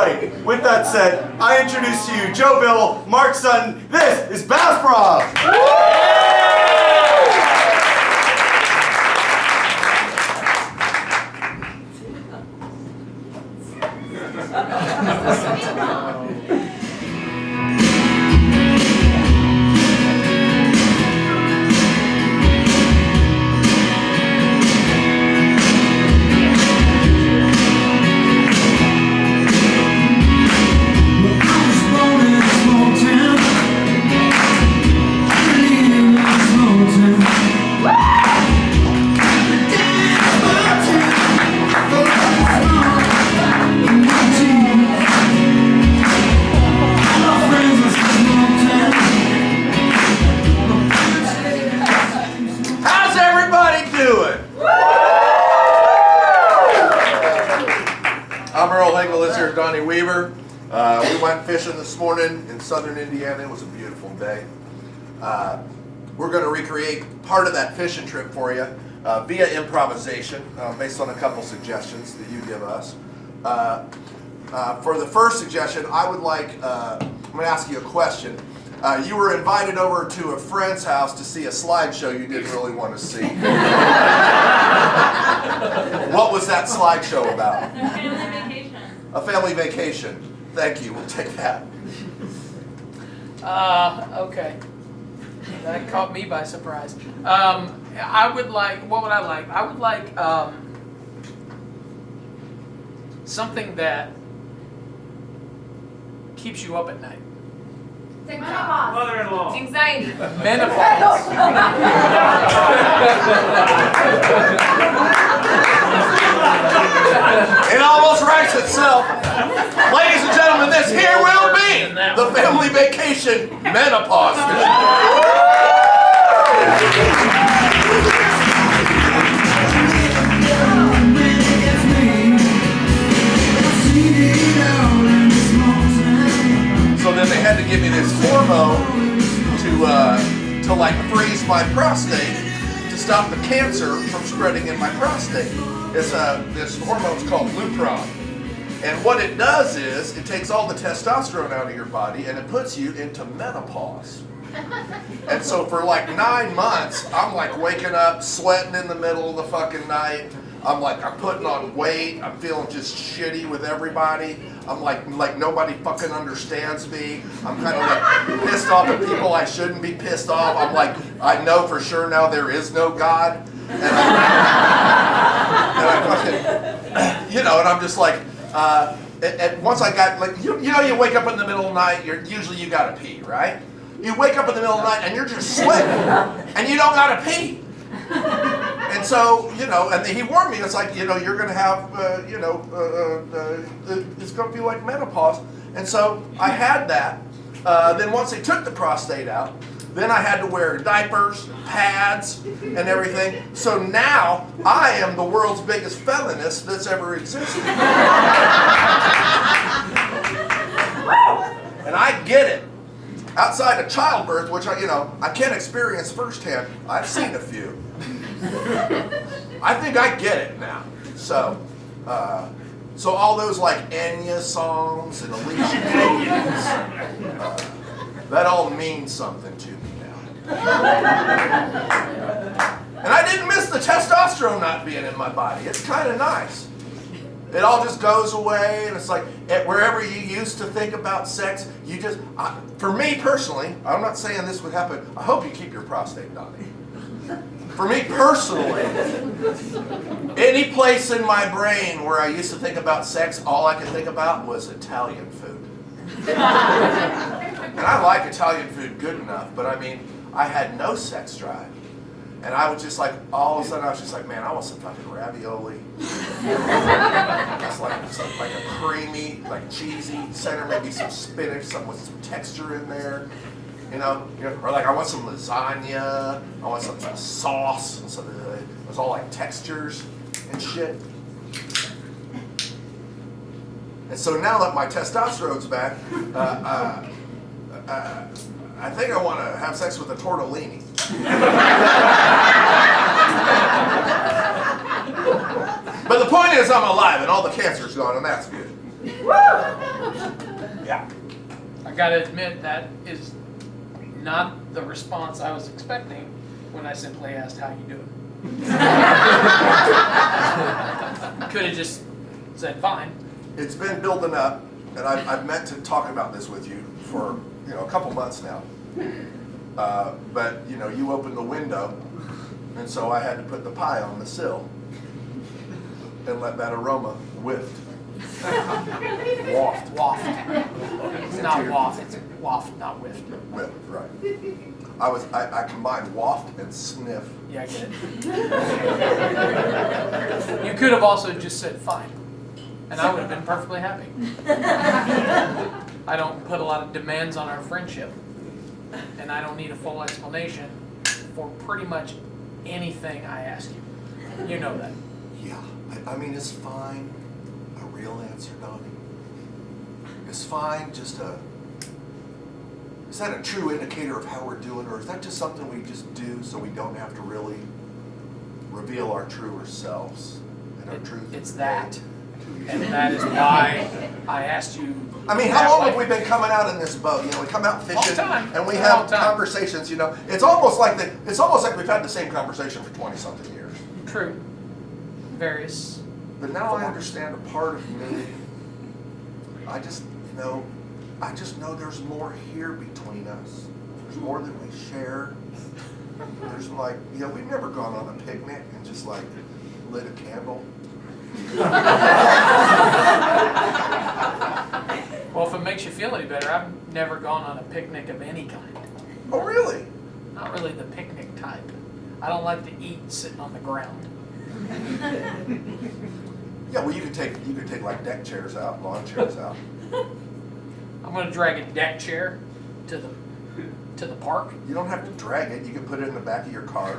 With that said, I introduce to you Joe Bill, Mark Sutton. This is BASSPROV. We went fishing this morning in southern Indiana. It was a beautiful day. We're going to recreate part of that fishing trip for you via improvisation based on a couple suggestions that you give us. For the first suggestion, I would like, I'm going to ask you a question. You were invited over to a friend's house to see a slideshow you didn't really want to see. What was that slideshow about? A family vacation. A family vacation. Thank you. We'll take that. Okay. That caught me by surprise. I would like, what would I like? I would like something that keeps you up at night. Menopause. Mother-in-law. Anxiety. Menopause. It almost writes itself. Ladies and gentlemen, this here will be the family vacation menopause. So then they had to give me this hormone to like freeze my prostate to stop the cancer from spreading in my prostate. This hormone's called Lupron. And what it does is it takes all the testosterone out of your body and it puts you into menopause. And so for like 9 months, I'm like waking up, sweating in the middle of the fucking night. I'm putting on weight. I'm feeling just shitty with everybody. I'm like nobody fucking understands me. I'm kind of like pissed off at people I shouldn't be pissed off. I'm like, I know for sure now there is no God. And I fucking, and I'm just like, and once I got, like, you wake up in the middle of the night, usually you gotta pee, right? You wake up in the middle of the night and you're just sweating, and you don't gotta pee. And so, and he warned me, it's like, you're gonna have, it's gonna be like menopause. And so I had that. Then once they took the prostate out, then I had to wear diapers, pads, and everything. So now I am the world's biggest feminist that's ever existed. And I get it. Outside of childbirth, which I can't experience firsthand, I've seen a few. I think I get it now. So all those like Enya songs and Alicia Keys, that all means something to me now. And I didn't miss the testosterone not being in my body. It's kind of nice. It all just goes away, and it's like wherever you used to think about sex, you just, for me personally, I'm not saying this would happen. I hope you keep your prostate, Donnie. For me personally, any place in my brain where I used to think about sex, all I could think about was Italian food. And I like Italian food good enough, but I mean, I had no sex drive. And I was just like, all of a sudden, I was just like, man, I want some fucking ravioli. It's like a creamy, like cheesy center, maybe some spinach, something with some texture in there. Or like I want some lasagna, I want some sauce, and something. It was all like textures and shit. And so now that my testosterone's back, I think I want to have sex with a tortellini. But the point is I'm alive and all the cancer's gone, and that's good. gotta admit, that is not the response I was expecting when I simply asked how you doing. Could have just said fine. It's been building up, and I've meant to talk about this with you for a couple months now. But you opened the window, and so I had to put the pie on the sill and let that aroma waft. Waft. It's not waft, it's waft, not whiff. Whiff, right. I combined waft and sniff. Yeah, I get it. You could have also just said fine, and I would have been perfectly happy. I don't put a lot of demands on our friendship, and I don't need a full explanation for pretty much anything I ask you. You know that. Yeah, I mean, is fine a real answer, Donnie? Is fine just is that a true indicator of how we're doing, or is that just something we just do so we don't have to really reveal our truer selves and our truth? It's that. And that is why I asked you. I mean, how long have we been coming out in this boat? We come out fishing and we have conversations. It's almost like we've had the same conversation for 20-something years. True. Various. But now I understand a part of me. I just know there's more here between us. There's more than we share. There's we've never gone on a picnic and just lit a candle. Well, if it makes you feel any better, I've never gone on a picnic of any kind. Oh, really? Not really the picnic type. I don't like to eat sitting on the ground. Yeah, well, you could take deck chairs out, lawn chairs out. I'm going to drag a deck chair to the park. You don't have to drag it. You can put it in the back of your car.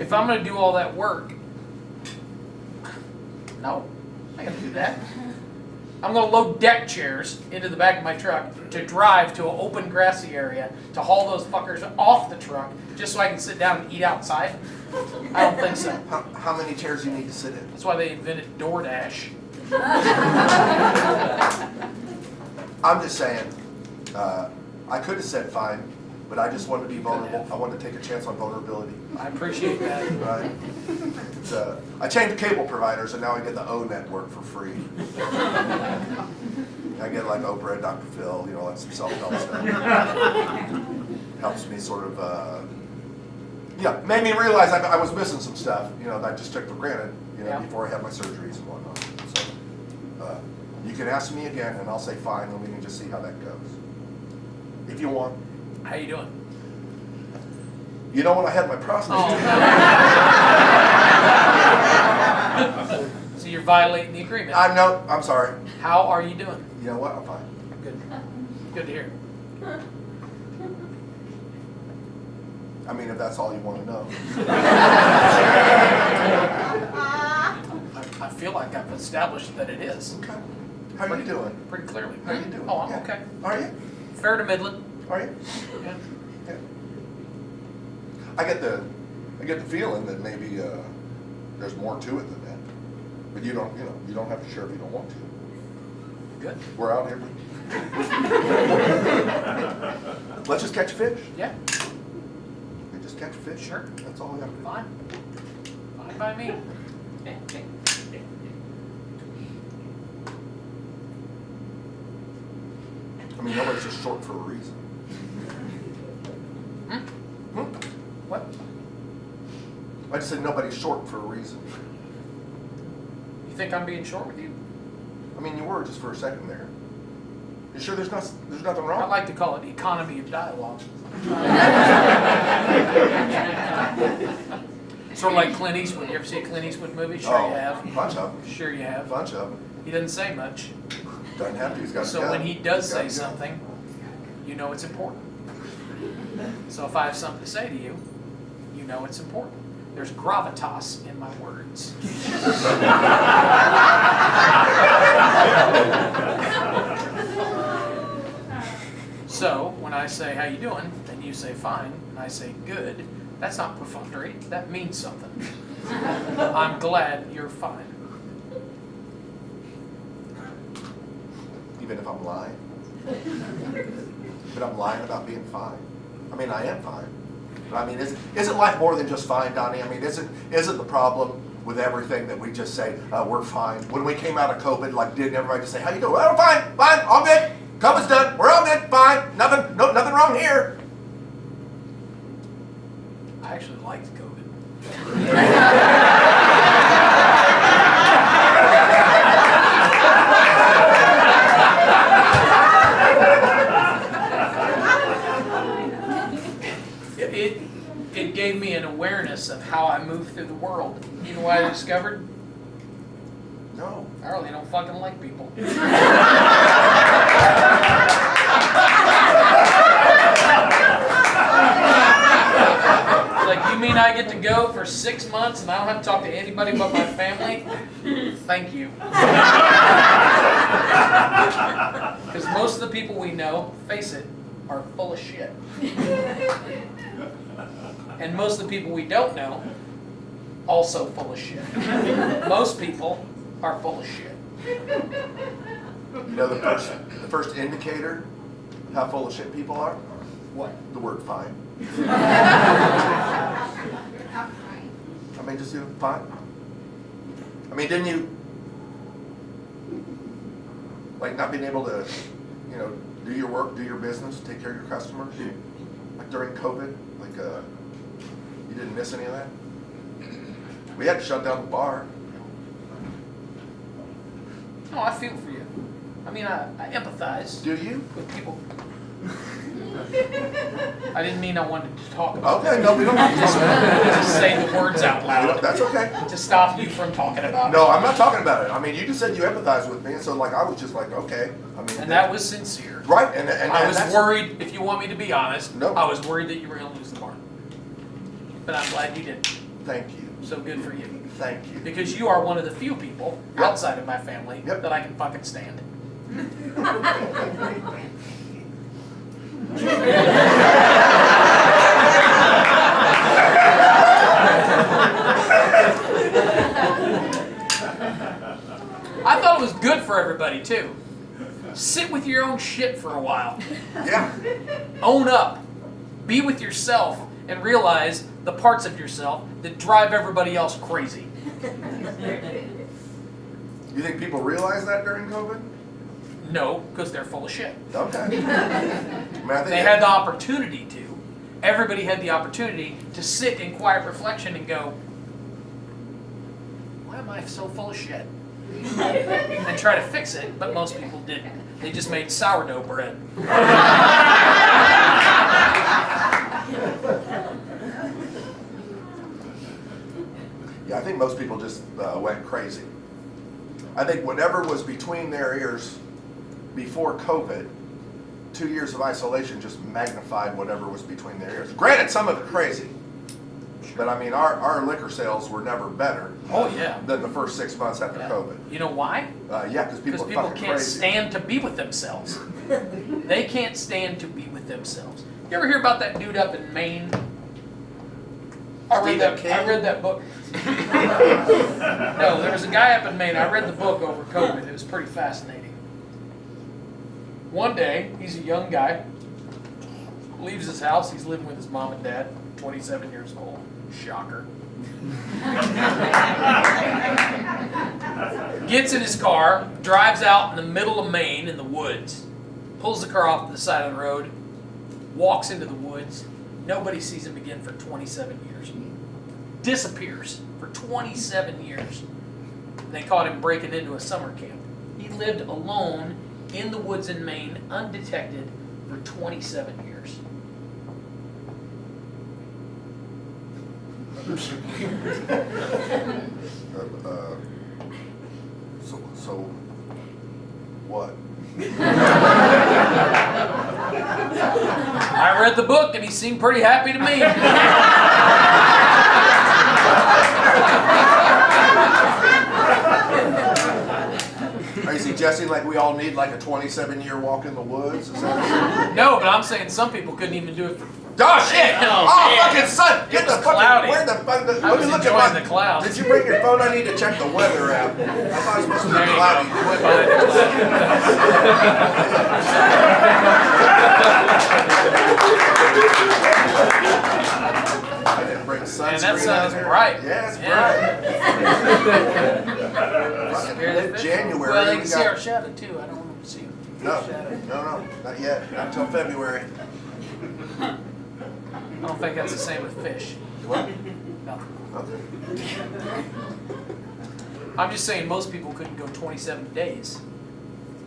If I'm going to do all that work, no, I got to do that. I'm going to load deck chairs into the back of my truck to drive to an open grassy area to haul those fuckers off the truck just so I can sit down and eat outside. I don't think so. How many chairs do you need to sit in? That's why they invented DoorDash. I'm just saying, I could have said fine, but I just wanted to be vulnerable. I wanted to take a chance on vulnerability. I appreciate that. Right? I changed cable providers, and now I get the O network for free. I get Oprah and Dr. Phil, some self-help stuff. Helps me sort of, made me realize I was missing some stuff, that I just took for granted, before I had my surgeries and whatnot. So, you can ask me again, and I'll say fine, and we can just see how that goes. If you want. How you doing? When I had my prostate. Oh. So you're violating the agreement. I'm sorry. How are you doing? You know what? I'm fine. Good. Good to hear. I mean, if that's all you want to know. I feel like I've established that it is. Okay. How are you doing? Pretty clearly. How are you doing? Oh, I'm Yeah. okay. Are you? Fair to middling. Are you? Yeah. Yeah. I get the feeling that maybe there's more to it than that. But you don't have to share if you don't want to. Good. We're out here. Let's just catch fish. Yeah. We just catch fish. Sure. That's all we have to do. Fine. Fine by me. I mean, nobody's just short for a reason. What? I just said nobody's short for a reason. You think I'm being short with you? I mean, you were just for a second there. You sure there's nothing wrong? I like to call it economy of dialogue. Sort of like Clint Eastwood. You ever see a Clint Eastwood movie? Sure you have. A bunch of them. Sure you A have. bunch of them. He doesn't say much. Doesn't have to. He's got a So gun. when he does He's got say a gun. something, you know it's important. So if I have something to say to you, you know it's important. There's gravitas in my words. So when I say, how you doing? And you say, fine. And I say, good. That's not perfunctory. That means something. I'm glad you're fine. Even if I'm lying. But I'm lying about being fine. I mean, I am fine. But I mean, isn't life more than just fine, Donnie? I mean, isn't the problem with everything that we just say, we're fine? When we came out of COVID, like, didn't everybody just say, how you doing? Well, fine, all good. COVID's done. We're all good, fine. Nothing wrong here. I actually liked COVID. It gave me an awareness of how I move through the world. You know what I discovered? No. I really don't fucking like people. Like, you mean I get to go for 6 months and I don't have to talk to anybody but my family? Thank you. Because most of the people we know, face it, are full of shit. And most of the people we don't know, also full of shit. Most people are full of shit. You know the first indicator how full of shit people are? What? The word fine. I mean, just do fine. I mean, didn't you, like, not being able to, you know, do your work, do your business, take care of your customers, like during COVID, like, you didn't miss any of that? We had to shut down the bar. No, I feel for you. I mean, I empathize Do you? with people. I didn't mean I wanted to talk about Okay, no, we don't have to talk about it. just say the words out loud That's okay. to stop you from talking about No, it. I'm not talking about it. I mean, you just said you empathize with me, and so, like, I was just like, okay. I mean, And that was sincere. right, and I was that's, worried, if you want me to be honest, No. I was worried that you were going to lose the bar. But I'm glad you didn't. Thank you. So good for you. Thank you. Because you are one of the few people Yep. outside of my family Yep. that I can fucking stand. I thought it was good for everybody too. Sit with your own shit for a while. Yeah. Own up. Be with yourself and realize the parts of yourself that drive everybody else crazy. You think people realize that during COVID? No, because they're full of shit. Okay. I mean, I think They had the opportunity to. Everybody had the opportunity to sit in quiet reflection and go, why am I so full of shit? And try to fix it, but most people didn't. They just made sourdough bread. Yeah, I think most people just went crazy. I think whatever was between their ears before COVID, 2 years of isolation just magnified whatever was between their ears. Granted, some of it crazy, but I mean, our liquor sales were never better Oh, yeah. than the first 6 months after Yeah. COVID. You know why? Yeah, because people Because are people fucking can't crazy. stand to be with themselves. They can't stand to be with themselves. You ever hear about that dude up in Maine? I read that book. No, there was a guy up in Maine. I read the book over COVID. It was pretty fascinating. One day, he's a young guy, leaves his house. He's living with his mom and dad, 27 years old. Shocker. Gets in his car, drives out in the middle of Maine in the woods, pulls the car off to the side of the road, walks into the woods. Nobody sees him again for 27 years. Disappears for 27 years. They caught him breaking into a summer camp. He lived alone in the woods in Maine, undetected, for 27 years. So what? I read the book and he seemed pretty happy to me. Are you suggesting like we all need like a 27-year walk in the woods? Is that No, but I'm saying some people couldn't even do it for... oh shit! Oh, Oh, man. fucking sun! Get It the was fucking cloudy. where the fuck? I Let was me look at enjoying my. the clouds. Did you bring your phone? I need to check the weather app. I thought it was supposed to be There you cloudy. go. February. they we can got- see our shadow too. I don't want them to see No, shadow. no, not yet. Not until February. I don't think that's the same with fish. What? No. Okay. I'm just saying most people couldn't go 27 days,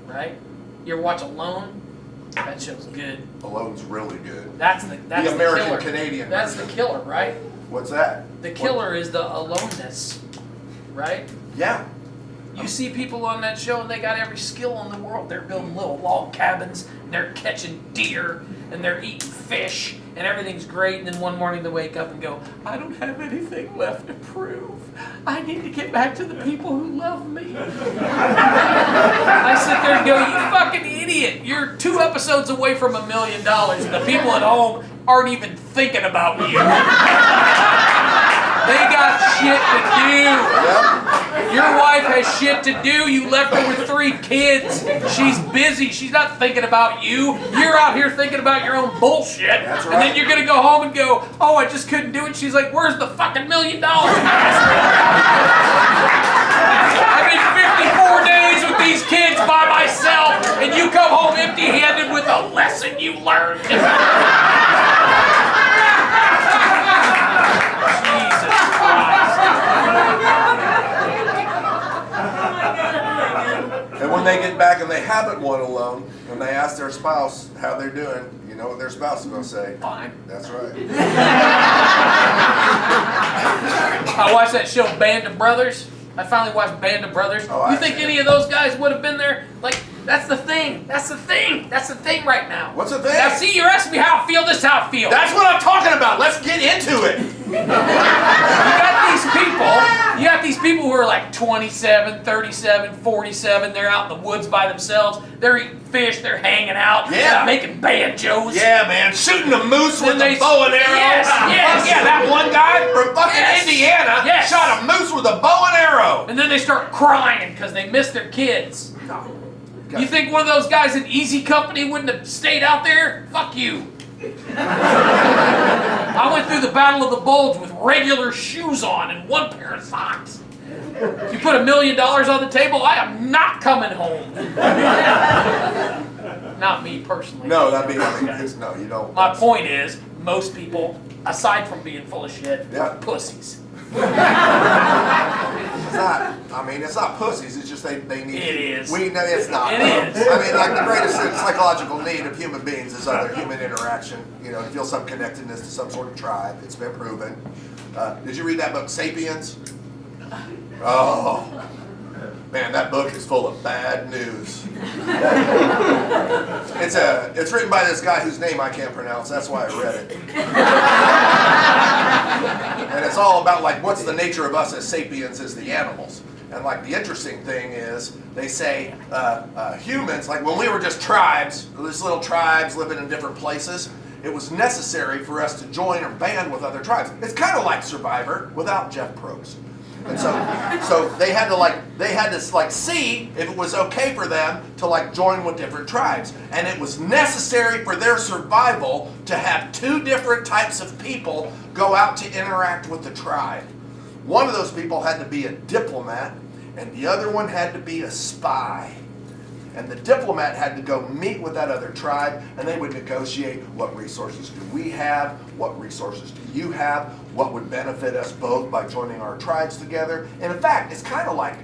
right? You ever watch Alone? That show's good. Alone's really good. That's the American killer. Canadian That's version. the killer, right? What's that? The killer is the aloneness, right? Yeah. You see people on that show and they got every skill in the world. They're building little log cabins, and they're catching deer, and they're eating fish, and everything's great. And then one morning they wake up and go, I don't have anything left to prove. I need to get back to the people who love me. I sit there and go, you fucking idiot. You're 2 episodes away from $1 million, and the people at home aren't even thinking about you. They got shit to do. Yep. Your wife has shit to do. You left her with 3 kids. She's busy. She's not thinking about you. You're out here thinking about your own bullshit. That's And then right. you're going to go home and go, oh, I just couldn't do it. She's like, where's the fucking $1 million? I've been 54 days with these kids by myself, and you come home empty-handed with a lesson you learned. Jesus Christ. And when they get back and they haven't won alone, and they ask their spouse how they're doing, you know what their spouse is going to say? Fine. That's right. I watched that show Band of Brothers. I finally watched Band of Brothers. Oh, You I think see. any of those guys would have been there? Like, that's the thing. That's the thing. That's the thing right now. What's the thing? Now, see, you're asking me how I feel. This is how I feel. That's what I'm talking about. Let's get into it. You got these people who are like 27, 37, 47. They're out in the woods by themselves. They're eating fish. They're hanging out. Yeah. They're making banjos. Yeah, man. Shooting a moose Then with they- a bow and arrow. Yes, yes. Yeah, that one guy from fucking Yes. Indiana Yes. shot a moose with a bow and arrow. And then they start crying because they miss their kids. No. You think one of those guys in Easy Company wouldn't have stayed out there? Fuck you. I went through the Battle of the Bulge with regular shoes on and 1 pair of socks. You put $1 million on the table, I am not coming home. Not me personally. No, that'd be, I mean, no, you don't. My point is, most people, aside from being full of shit, Yeah. are pussies. It's not, I mean, it's not pussies, it's just they need. It is. No, it's not. It is. I mean, like the greatest psychological need of human beings is other human interaction. You know, to feel some connectedness to some sort of tribe. It's been proven. Did you read that book, Sapiens? Oh, man, that book is full of bad news. It's written by this guy whose name I can't pronounce. That's why I read it. And it's all about like what's the nature of us as sapiens as the animals. And like the interesting thing is they say humans, like when we were just tribes, these little tribes living in different places, it was necessary for us to join or band with other tribes. It's kind of like Survivor without Jeff Probst. And so they had to see if it was okay for them to like join with different tribes. And it was necessary for their survival to have 2 different types of people go out to interact with the tribe. One of those people had to be a diplomat, and the other one had to be a spy. And the diplomat had to go meet with that other tribe, and they would negotiate what resources do we have, what resources do you have, what would benefit us both by joining our tribes together. And in fact, it's kind of like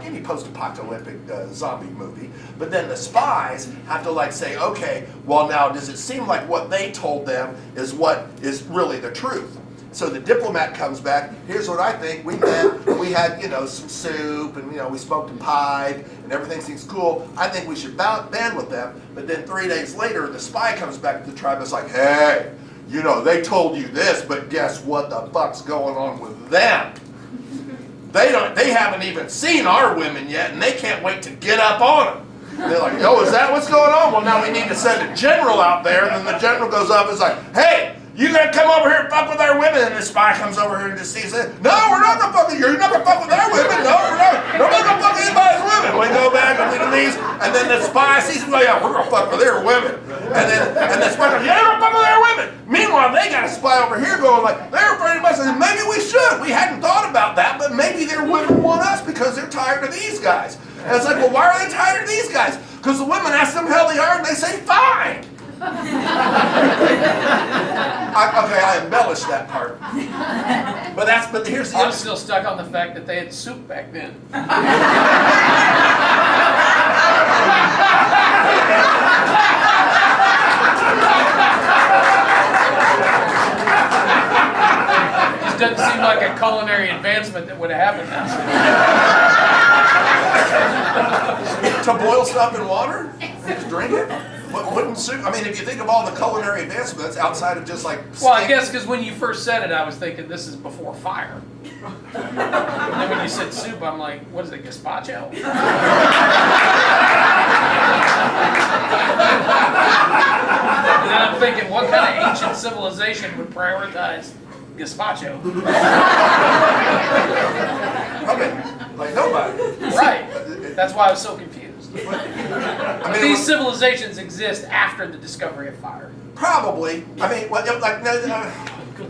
any post-apocalyptic zombie movie. But then the spies have to like say, okay, well now does it seem like what they told them is what is really the truth? So the diplomat comes back, here's what I think, we met, we had, some soup, and, we smoked a pipe, and everything seems cool. I think we should band with them. But then 3 days later, the spy comes back to the tribe and is like, hey, they told you this, but guess what the fuck's going on with them? They haven't even seen our women yet, and they can't wait to get up on them. They're like, yo, is that what's going on? Well, now we need to send a general out there, and then the general goes up and is like, hey, you gonna come over here and fuck with our women? And the spy comes over here and just sees it. No, we're not gonna fuck with you. You're not gonna fuck with our women. No, we're not. Nobody's gonna fuck with anybody's women. We go back and we do these, and then the spy sees him go, yeah, we're gonna fuck with their women. And the spy goes, yeah, we're gonna fuck with their women. Meanwhile, they got a spy over here going like, they're afraid of us, and maybe we should. We hadn't thought about that, but maybe their women want us because they're tired of these guys. And it's like, well, why are they tired of these guys? Because the women ask them how they are, and they say, fine. I embellished that part. But here's the I'm other. still stuck on the fact that they had soup back then. This doesn't seem like a culinary advancement that would have happened now. To boil stuff in water? Just drink it? Wouldn't soup? I mean, if you think of all the culinary advancements outside of just like. Well, I guess because when you first said it, I was thinking this is before fire. And then when you said soup, I'm like, what is it, gazpacho? And then I'm thinking, what kind of ancient civilization would prioritize gazpacho? Okay, like nobody. Right. That's why I was so confused. I mean, These civilizations exist after the discovery of fire. probably. I mean,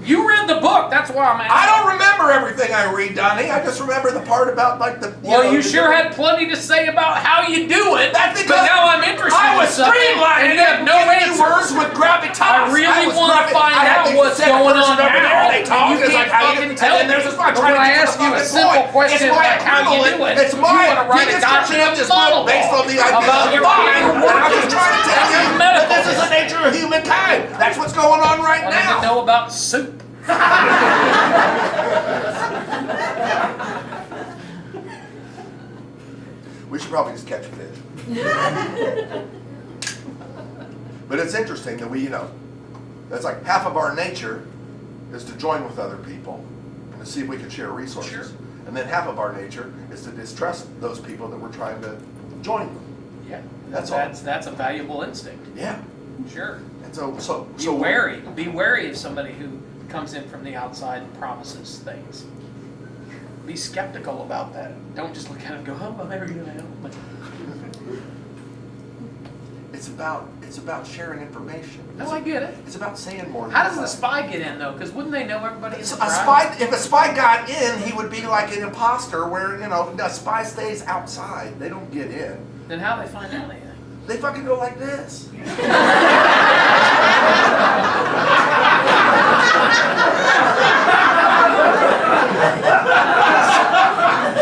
You read the book, that's why I'm asking. I don't remember everything I read, Donnie. I just remember the part about like the. You sure had plenty to say about how you do it. That's because but now I'm interested I was in something, streamlining and you have no giving you words answers. with gravitas. I really want to find out what's going on now. They talk. You It's can't like how fucking you, tell and then there's me. this one But trying when to I get ask to the you a fucking simple point. question It's my like how you equivalent. do it, It's you my want to write a deconstruction of goddamn this book monologue based on the idea about of your fire. fucking And I'm just trying to tell you your that this is medical the nature of humankind. That's what's going on right I need to now. know about soup. We should probably just catch fish. But it's interesting that that's like half of our nature is to join with other people and to see if we can share resources. Sure. And then half of our nature is to distrust those people that we're trying to join with. Yeah, That's all. that's a valuable instinct. Yeah. Sure. And so Be wary. Be wary of somebody who comes in from the outside and promises things. Be skeptical about that. Don't just look at it and go, oh, well, they're going to help me. it's about sharing information. No, I get it. It's about saying more. How does the spy get in, though? Because wouldn't they know everybody is If a spy got in, he would be like an imposter where, a spy stays outside. They don't get in. Then how do they find out anything? They fucking go like this.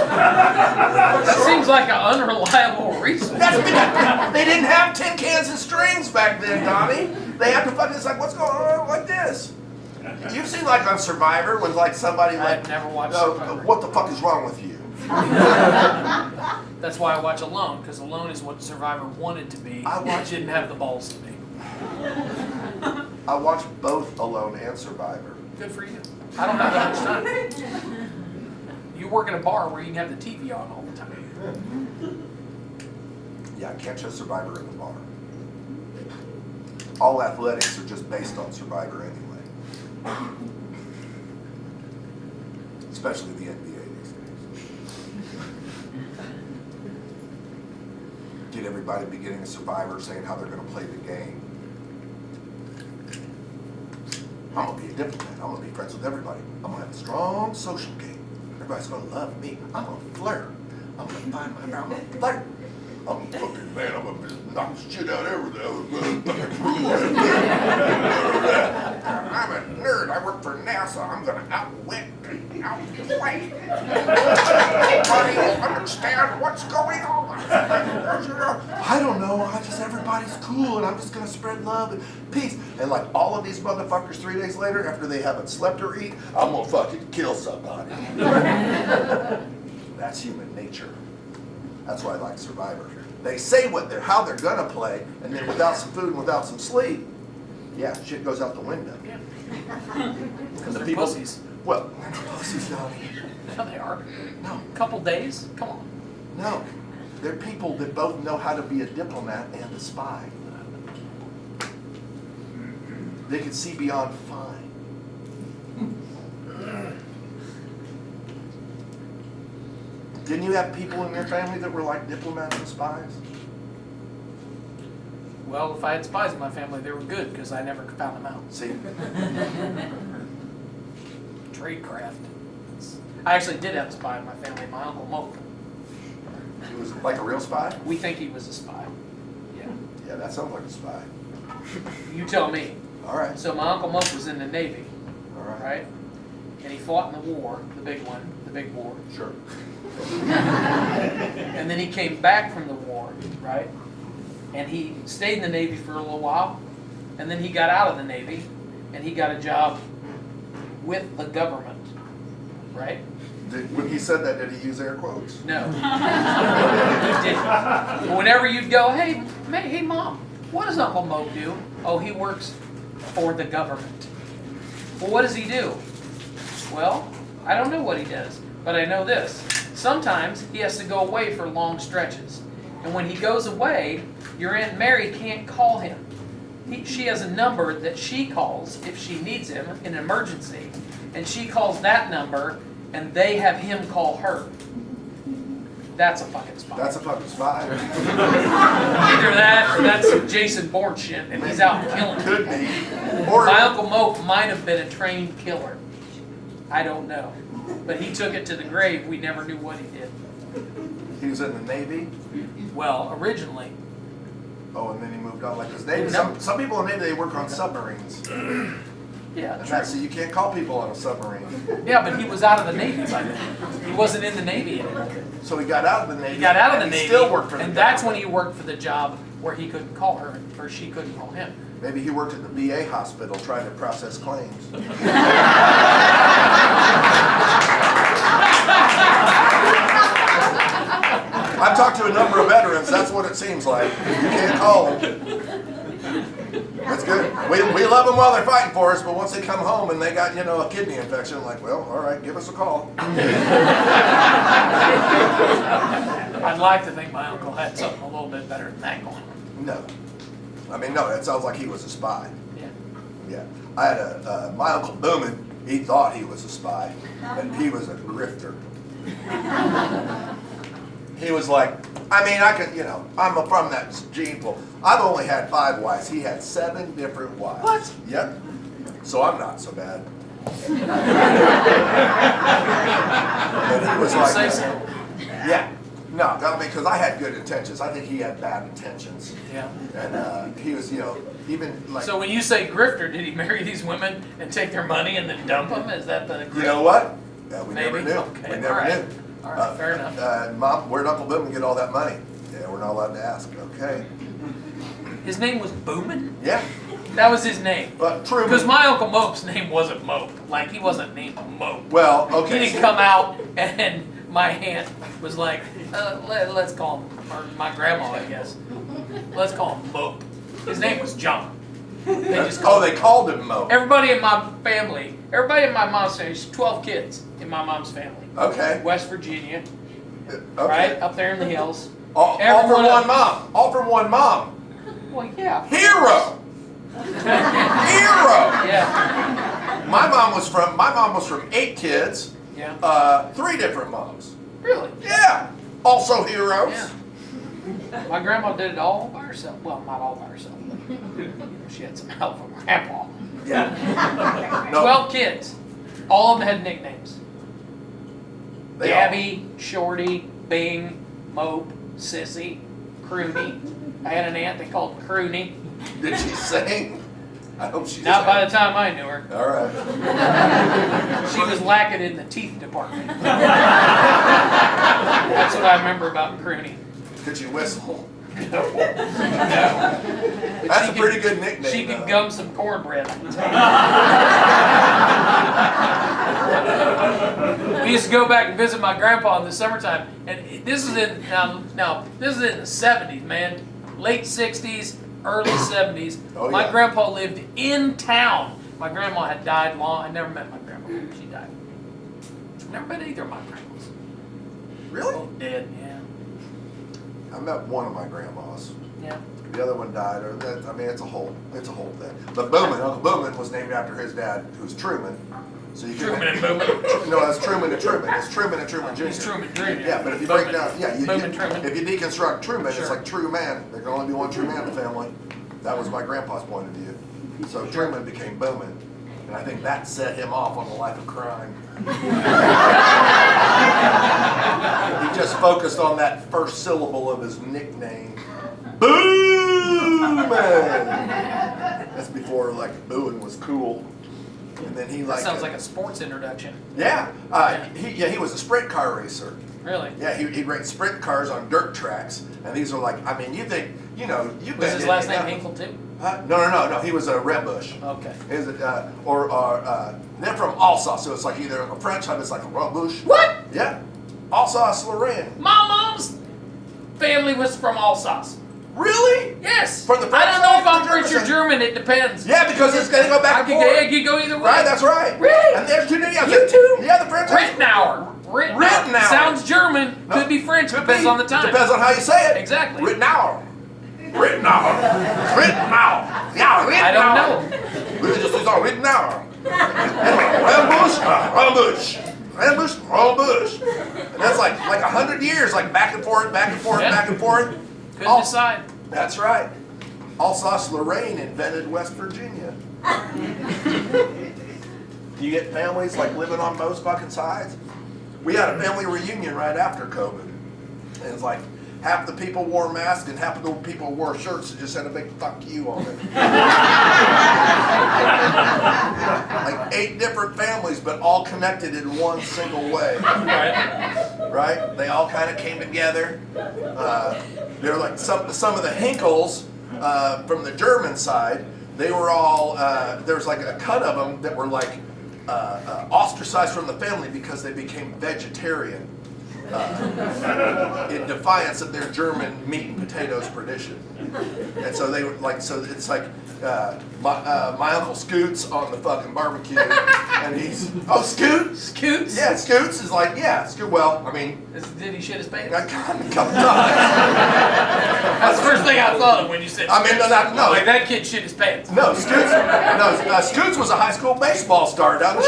That seems like an unreliable reason. That's because they didn't have tin cans and strings back then, Donnie. They had to fucking, it's like, what's going on like this? You've seen like on Survivor when like somebody like, I've never watched Survivor. what the fuck is wrong with you? That's why I watch Alone, because Alone is what Survivor wanted to be. It didn't have the balls to be. I watched both Alone and Survivor. Good for you. I don't have that much time. You work in a bar where you can have the TV on all the time. Yeah, I can't show Survivor in the bar. All athletics are just based on Survivor anyway. Especially the NBA these days. Get everybody beginning a Survivor saying how they're going to play the game. I'm going to be a diplomat. I'm going to be friends with everybody. I'm going to have a strong social game. Everybody's going to love me. I'm going to flirt. I'm going to find my I'm going to flirt. I'm a fucking man. I'm going to knock the shit out of everything. I'm a nerd. I work for NASA. I'm going to outwit and outplay. Everybody will understand what's going on. I don't know. Everybody's cool, and I'm just going to spread love and peace. And like all of these motherfuckers 3 days later, after they haven't slept or eat, I'm going to fucking kill somebody. That's human nature. That's why I like Survivor. They say how they're gonna play, and then without some food and without some sleep, yeah, shit goes out the window. Yeah. And They're pussies. Well, they're not pussies, Donnie. No, they are. No, Couple days? Come on. no. They're people that both know how to be a diplomat and a spy. They can see beyond fine. Didn't you have people in your family that were like diplomats and spies? Well, if I had spies in my family, they were good because I never found them out. See? Tradecraft. I actually did have a spy in my family, my Uncle Mo. was like a real spy? We think he was a spy. Yeah. Yeah, that sounds like a spy. You tell me. All right. So my Uncle Moke was in the Navy, All right. right? And he fought in the war, the big one, the big war. Sure. And then he came back from the war, right? And he stayed in the Navy for a little while. And then he got out of the Navy and he got a job with the government, right? When he said that, did he use air quotes? No. He didn't. But whenever you'd go, hey mom, what does Uncle Moke do? Oh, he works for the government. Well, what does he do? Well, I don't know what he does, but I know this. Sometimes he has to go away for long stretches. And when he goes away, your Aunt Mary can't call him. She has a number that she calls if she needs him in an emergency. And she calls that number, and they have him call her. That's a fucking spy. That's a fucking spy. Either that or that's some Jason Bourne shit, and he's out killing Could people. be. Or My Uncle Moke might have been a trained killer. I don't know. But he took it to the grave. We never knew what he did. he was in the Navy. Well, originally. Oh, and then he moved on. Like, because Navy, some people in the Navy, they work on submarines. Yeah, And true. that's, so you can't call people on a submarine. Yeah, but he was out of the Navy by then. He wasn't in the Navy anymore. So he got out of the Navy. He got out of the and he Navy, still worked for the and that's when government. he worked for the job where he couldn't call her, or she couldn't call him. Maybe he worked at the VA hospital trying to process claims. I've talked to a number of veterans, that's what it seems like. You can't call them. That's good. We love them while they're fighting for us, but once they come home and they got, a kidney infection, like, well, all right, give us a call. I'd like to think my uncle had something a little bit better than that going on. No. I mean, no, it sounds like he was a spy. Yeah. Yeah. I had my Uncle Boomin, he thought he was a spy, but he was a grifter. He was like, I mean, I'm from that gene pool. I've only had 5 wives. He had 7 different wives. What? Yep. So I'm not so bad. But he was You like, say so. yeah. No, I mean, because I had good intentions. I think he had bad intentions. Yeah. And he was, even like... So when you say grifter, did he marry these women and take their money and then dump them? Is that the grifter? You know what? Yeah, we Maybe. never knew. Okay. We never knew. All right, fair enough. Mom, where'd Uncle Boomin get all that money? Yeah, we're not allowed to ask. Okay. His name was Boomin? Yeah, That was his name. but Truman. Because my Uncle Mope's name wasn't Mope. Like, he wasn't named Mope. Well, He okay. didn't come out and my aunt was like, let's call him, or my grandma, I guess. Let's call him Mope. His name was John. They just called they called him Mo. Everybody in my family, everybody in my mom's family, there's 12 kids in my mom's family. Okay. West Virginia, Okay. right? Up there in the hills. All from Everyone- one mom. All from one mom. Well, yeah. Hero. Hero. Yeah. My mom was from 8 kids. Yeah. 3 different moms. Really? Yeah. Also heroes. Yeah. My grandma did it all by herself. Well, not all by herself, but she had some help from her grandpa. Yeah. No, 12 kids. All of them had nicknames. they Gabby, Shorty, Bing, Mope, Sissy, Croony. I had an aunt they called Croony. all- Did she sing? I hope she Not by sang. the time I knew her. All right. She was lacking in the teeth department. That's what I remember about Croony. Could you whistle? No. That's a pretty good nickname. She could though. gum some cornbread. We used to go back and visit my grandpa in the summertime, and this is in this is in the 70s, man, late 60s, early 70s. Oh, My yeah. grandpa lived in town. My grandma had died long. I never met my grandma. She died. Never met either of my grandmas. Really? Both dead. Yeah. I met one of my grandmas. Yeah. The other one died. It's a whole thing. But Boomin, Uncle Boomin, was named after his dad, who's Truman. So you Truman and Boomin. No, that's Truman and Truman. It's Truman and Truman Jr. He's Truman Jr. Yeah, but if you break Boomin. down, Boomin Truman. if you deconstruct Truman, Sure. it's like true man. There can only be one true man in the family. That was my grandpa's point of view. So Truman became Boomin, and I think that set him off on the life of crime. He just focused on that first syllable of his nickname. Boo Man! That's before like booing was cool. And then he That like sounds like a sports introduction. Yeah. He was a sprint car racer. Really? Yeah, he'd race sprint cars on dirt tracks, and these are like, I mean, you think, you know, you've Was been his in last it, name yeah. Hinkle too? No. He was a Redbush. Okay. Is it they're from Alsace, so it's like either a French type, it's like a Redbush. What? Yeah, Alsace Lorraine. My mom's family was from Alsace. Really? Yes. From the I French don't know side if or I'm the French or German side? German. It depends. Yeah, because it's gonna go back and forth. It could go either way. Right, that's right. Really? And there's two names. You too? Yeah, the French. Rittenauer. Rittenauer. Sounds German. No, Could be French. could Depends be. on the time. Depends on how you say it. Exactly. Rittenauer. Rittenauer. Yeah, Rittenauer. I don't know. We just use our Rittenauer. Rambush. And that's like 100 years, like back and forth, back and forth, Yeah. back and forth. Couldn't decide. That's right. Alsace-Lorraine invented West Virginia. You get families like living on both fucking sides. We had a family reunion right after COVID. And it's like half the people wore masks and half of the people wore shirts that just had a big fuck you on it. Like 8 different families, but all connected in one single way. Right? They all kind of came together. They're like some of the Hinkles from the German side. They were all there's like a cut of them that were like ostracized from the family because they became vegetarian in defiance of their German meat and potatoes tradition. And so they were like, so it's like my Uncle Scoots on the fucking barbecue, and he's Scoot. Scoots? Yeah, Scoots is like, yeah, Scoot. Well, I mean, Did he shit his pants? I got him a couple times. That's the first thing I thought of when you said. I mean, no. Like that kid shit his pants. No, Scoots was a high school baseball star down in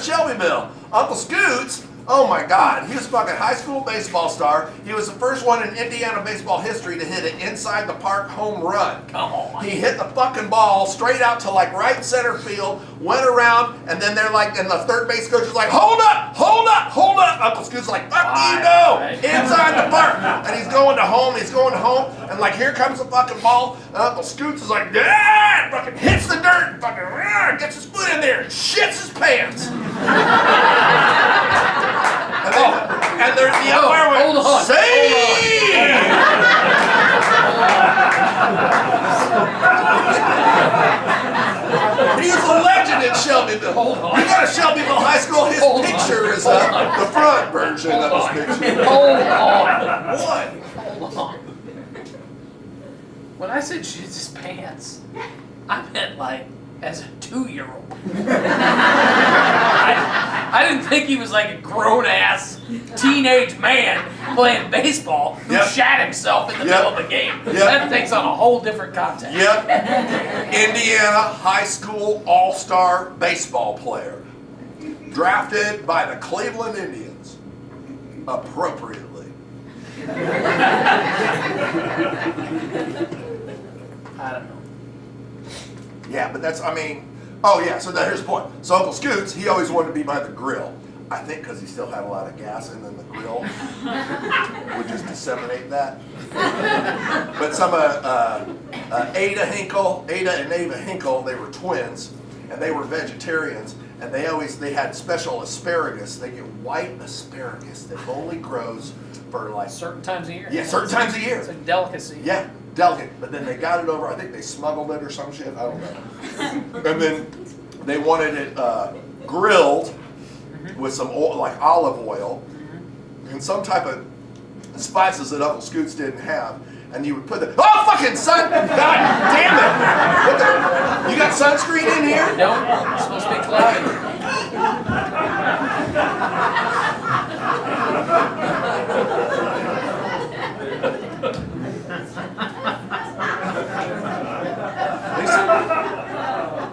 Shelbyville. Uncle Scoots, oh my God, he was a fucking high school baseball star. He was the first one in Indiana baseball history to hit an inside the park home run. Come on. He hit the fucking ball straight out to like right center field, went around, and then they're like, and the third base coach is like, hold up. Uncle Scoot's like, fuck you, no, inside the park. And he's going to home, and like here comes the fucking ball, and Uncle Scoots is like, yeah, fucking hits the dirt, fucking gets his foot in there, and shits his pants. And there's the umpire went, hold on. He's a legend in Shelbyville. Hold on. You go to Shelbyville High School, his picture is up, the front version of his picture. Hold on. What? Hold on. When I said shits his pants, I meant like as a 2-year-old. I didn't think he was like a grown-ass teenage man playing baseball who shat himself in the middle of the game. That takes on a whole different context. Yep. Indiana high school all-star baseball player. Drafted by the Cleveland Indians. Appropriately. I don't know. Yeah, but that's, I mean, oh yeah, so here's the point. So Uncle Scoots, he always wanted to be by the grill. I think because he still had a lot of gas, and then the grill would just disseminate that. But some Ada and Ava Hinkle, they were twins, and they were vegetarians, and they had special asparagus. They get white asparagus that only grows for like Certain times of year. Yeah, certain times of year. It's a delicacy. Yeah, delicate. But then they got it over. I think they smuggled it or some shit. I don't know. And then they wanted it grilled with some oil, like olive oil, and some type of spices that Uncle Scoots didn't have. And you would put the fucking sun! God damn it! You got sunscreen in here? No, it's supposed to be cloudy.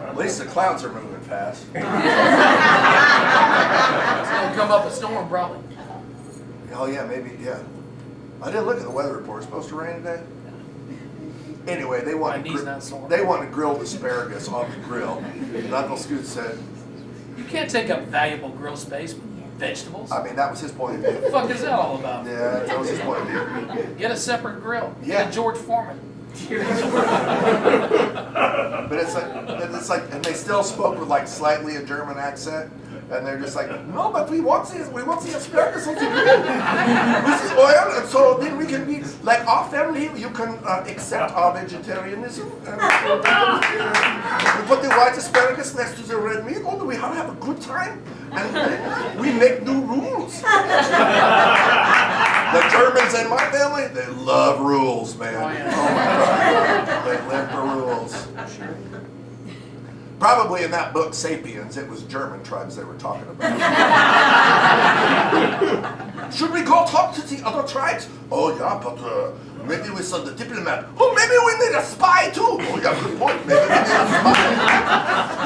At least the clouds are moving fast. It's gonna come up a storm probably. Oh yeah, maybe, yeah. I didn't look at the weather report. It's supposed to rain today? Anyway, they wanted grilled asparagus on the grill. And Uncle Scoot said, You can't take up valuable grill space. Vegetables. I mean, that was his point of What view. the fuck is that all about? Yeah, that was his point of view. Get a separate grill. Yeah. Get a George Foreman. But it's like, and they still spoke with like slightly a German accent, and they're just like, no, but we want the asparagus on the grill. This is oil, and so then we can be like our family. You can accept our vegetarianism. And we put the white asparagus next to the red meat. Oh, do we have a good time? And then we make new rules. The Germans in my family, they love rules, man. Oh, yeah. Oh my God. They live for rules. Probably in that book, Sapiens, it was German tribes they were talking about. Should we go talk to the other tribes? Oh yeah, but maybe we saw the diplomat. Oh, maybe we need a spy too. Oh yeah, good point. Maybe we need a spy.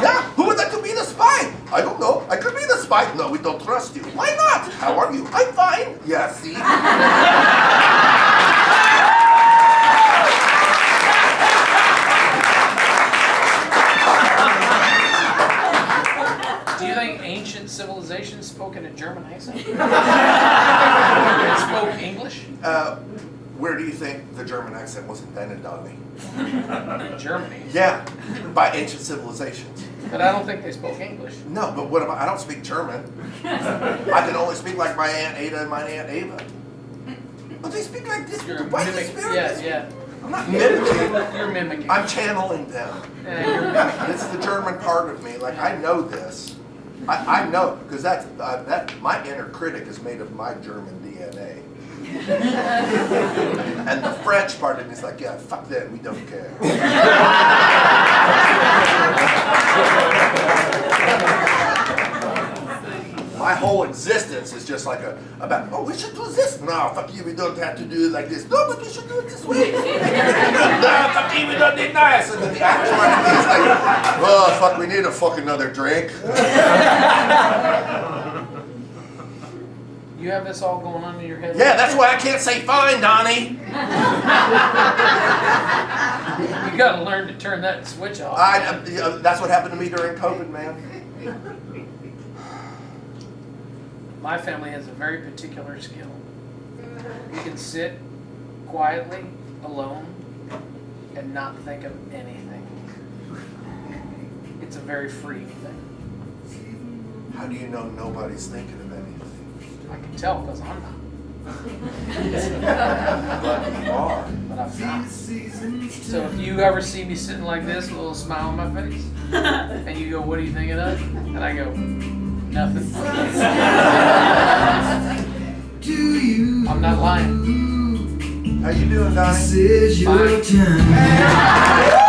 Yeah, who would like to be the spy? I don't know. I could be the spy. No, we don't trust you. Why not? How are you? I'm fine. Yeah, see? Do you think ancient civilizations spoke in a German accent? They spoke English? Where do you think the German accent was invented, Donnie? In Germany. Yeah, by ancient civilizations. But I don't think they spoke English. No, but what am I don't speak German. I can only speak like my Aunt Ada and my Aunt Ava. But they speak like this with the white asparagus. Yeah. I'm not mimicking. You're mimicking. I'm channeling them. Yeah, you're mimicking. It's the German part of me. Like, I know this. I know, because that my inner critic is made of my German DNA. And the French part of me is like, yeah, fuck that, we don't care. My whole existence is just like about, oh, we should do this. No, fuck you, we don't have to do it like this. No, but we should do it this way. No, fuck you, we don't need this. And then the action part of me is like, oh, fuck, we need a fucking another drink. You have this all going on in your head? Yeah, that's why I can't say fine, Donnie. You gotta learn to turn that switch off. That's what happened to me during COVID, man. My family has a very particular skill. You can sit quietly, alone, and not think of anything. It's a very freeing thing. How do you know nobody's thinking of anything? I can tell because I'm not. But you are. But I'm not. So if you ever see me sitting like this with a little smile on my face, and you go, what are you thinking of? And I go, nothing. I'm not lying. How you doing, Donnie? Fine.